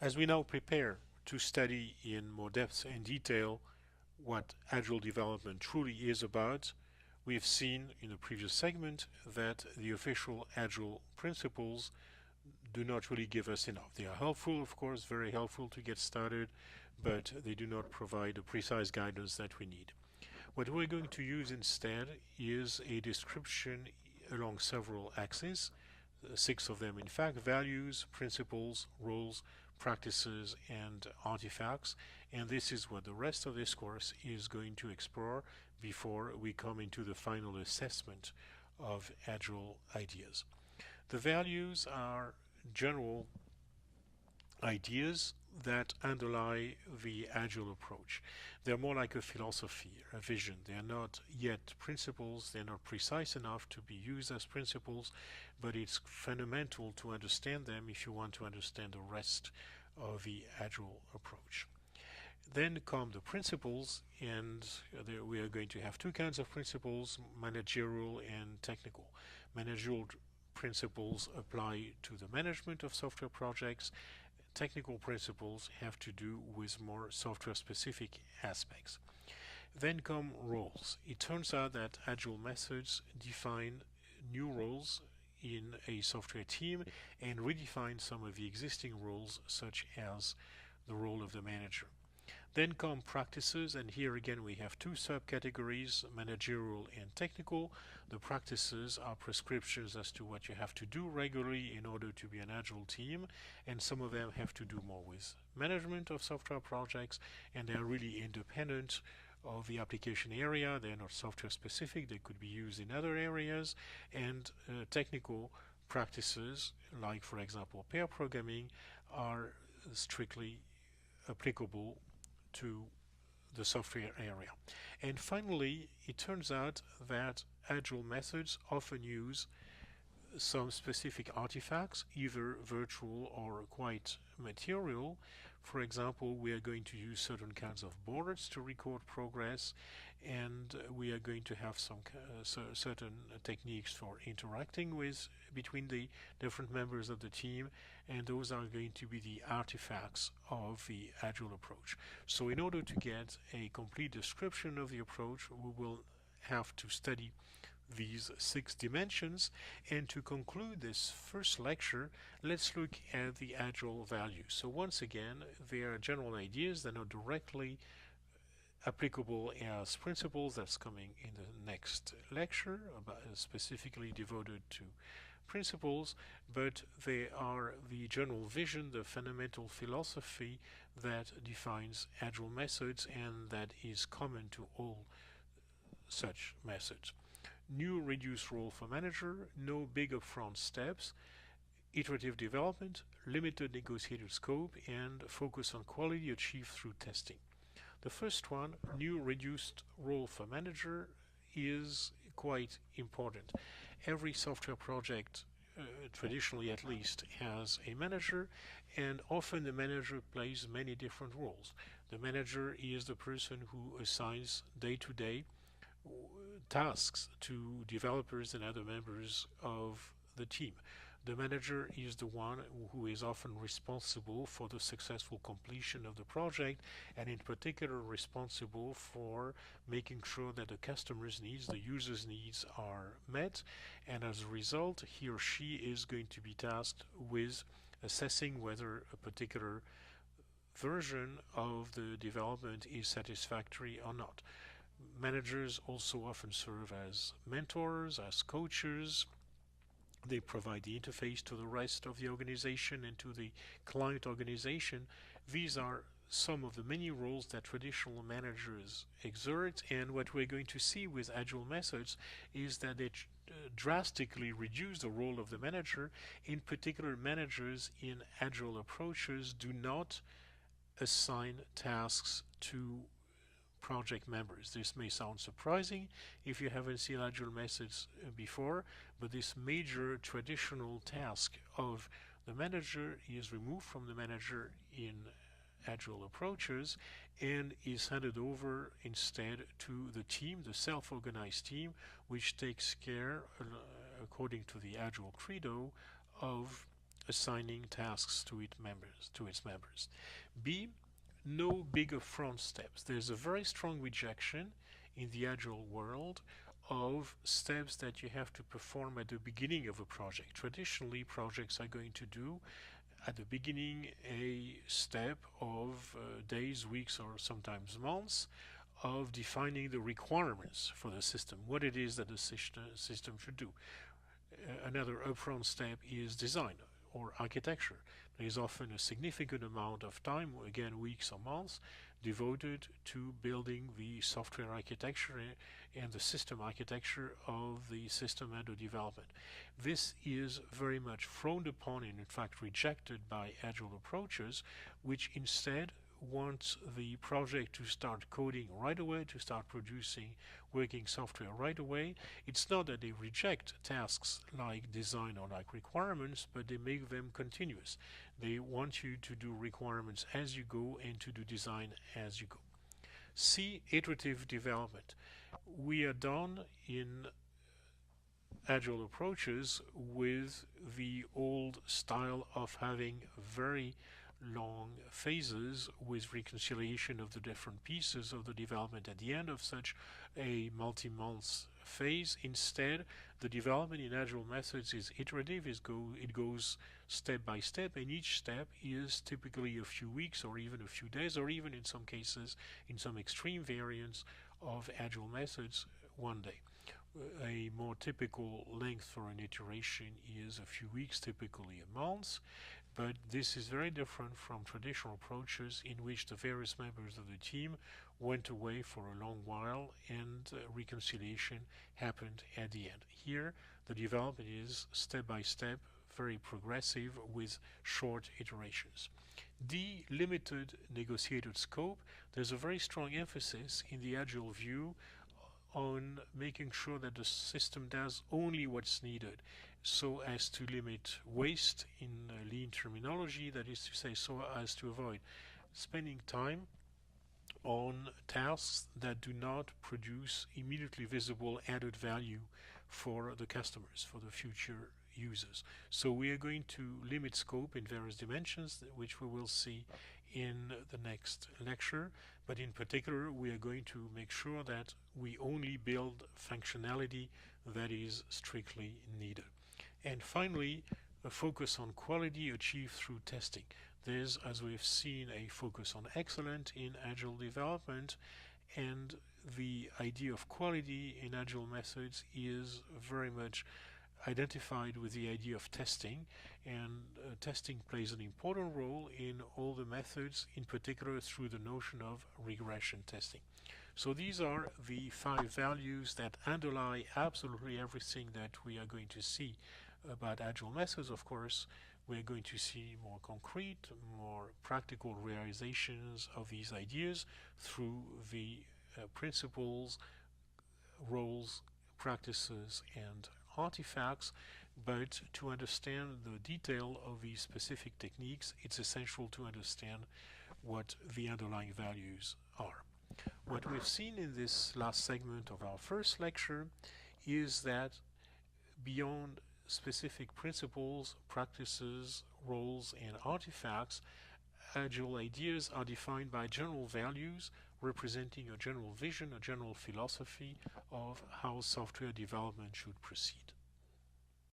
As we now prepare to study in more depth and detail what Agile development truly is about, we have seen in the previous segment that the official Agile principles do not really give us enough. They are helpful, of course, very helpful to get started, but they do not provide the precise guidance that we need. What we're going to use instead is a description along several axes, six of them in fact: values, principles, roles, practices, and artifacts. And this is what the rest of this course is going to explore before we come into the final assessment of Agile ideas. The values are general ideas that underlie the Agile approach. They're more like a philosophy, a vision. They're not yet principles, they're not precise enough to be used as principles, but it's fundamental to understand them if you want to understand the rest of the Agile approach. Then come the principles, and we are going to have two kinds of principles: managerial and technical. Managerial principles apply to the management of software projects. Technical principles have to do with more software specific aspects. Then come roles. It turns out that Agile methods define new roles in a software team and redefine some of the existing roles, such as the role of the manager. Then come practices, and here again we have two subcategories: managerial and technical. The practices are prescriptions as to what you have to do regularly in order to be an Agile team, and some of them have to do more with management of software projects, and they are really independent of the application area. They're not software specific, they could be used in other areas. And technical practices, like for example pair programming, are strictly applicable to the software area. And finally, it turns out that Agile methods often use some specific artifacts, either virtual or quite material. For example, we are going to use certain kinds of boards to record progress, and we are going to have some certain techniques for interacting with between the different members of the team, and those are going to be the artifacts of the Agile approach. So in order to get a complete description of the approach, we will have to study these six dimensions. And to conclude this first lecture, let's look at the Agile values. So once again, they are general ideas. They're not directly applicable as principles. That's coming in the next lecture, specifically devoted to principles, but they are the general vision, the fundamental philosophy that defines Agile methods and that is common to all such methods. New reduced role for manager, no big upfront steps, iterative development, limited negotiated scope, and focus on quality achieved through testing. The first one, new reduced role for manager, is quite important. Every software project, traditionally at least, has a manager, and often the manager plays many different roles. The manager is the person who assigns day-to-day tasks to developers and other members of the team. The manager is the one who is often responsible for the successful completion of the project, and in particular responsible for making sure that the customer's needs, the user's needs, are met. And as a result, he or she is going to be tasked with assessing whether a particular version of the development is satisfactory or not. Managers also often serve as mentors, as coaches. They provide the interface to the rest of the organization and to the client organization. These are some of the many roles that traditional managers exert, and what we're going to see with Agile methods is that they drastically reduce the role of the manager. In particular, managers in Agile approaches do not assign tasks to project members. This may sound surprising if you haven't seen Agile methods before, but this major traditional task of the manager is removed from the manager in Agile approaches and is handed over instead to the team, the self-organized team, which takes care, according to the Agile credo, of assigning tasks to its members. B, no big upfront steps. There's a very strong rejection in the agile world of steps that you have to perform at the beginning of a project. Traditionally, projects are going to do at the beginning a step of days, weeks, or sometimes months of defining the requirements for the system, what it is that the system should do. Another upfront step is design or architecture. There is often a significant amount of time, again weeks or months, devoted to building the software architecture and the system architecture of the system under development. This is very much frowned upon and in fact rejected by agile approaches, which instead wants the project to start coding right away, to start producing working software right away. It's not that they reject tasks like design or like requirements, but they make them continuous. They want you to do requirements as you go and to do design as you go. C, iterative development. We are done in agile approaches with the old style of having very long phases with reconciliation of the different pieces of the development at the end of such a multi-month phase. Instead, the development in agile methods is iterative. It goes step by step, and each step is typically a few weeks or even a few days, or even in some cases, in some extreme variants of agile methods, one day. A more typical length for an iteration is a few weeks, typically a month, but this is very different from traditional approaches in which the various members of the team went away for a long while and reconciliation happened at the end. Here, the development is step by step, very progressive with short iterations. D, limited negotiated scope. There's a very strong emphasis in the agile view on making sure that the system does only what's needed, so as to limit waste in lean terminology, that is to say, so as to avoid spending time on tasks that do not produce immediately visible added value for the customers, for the future users. So we are going to limit scope in various dimensions, which we will see in the next lecture, but in particular we are going to make sure that we only build functionality that is strictly needed. And finally, a focus on quality achieved through testing. There's, as we've seen, a focus on excellence in agile development, and the idea of quality in agile methods is very much identified with the idea of testing, and testing plays an important role in all the methods, in particular through the notion of regression testing. So these are the 5 values that underlie absolutely everything that we are going to see about agile methods. Of course, we're going to see more concrete, more practical realizations of these ideas through the principles, roles, practices, and artifacts, but to understand the detail of these specific techniques, it's essential to understand what the underlying values are. What we've seen in this last segment of our first lecture is that beyond specific principles, practices, roles, and artifacts, agile ideas are defined by general values representing a general vision, a general philosophy of how software development should proceed.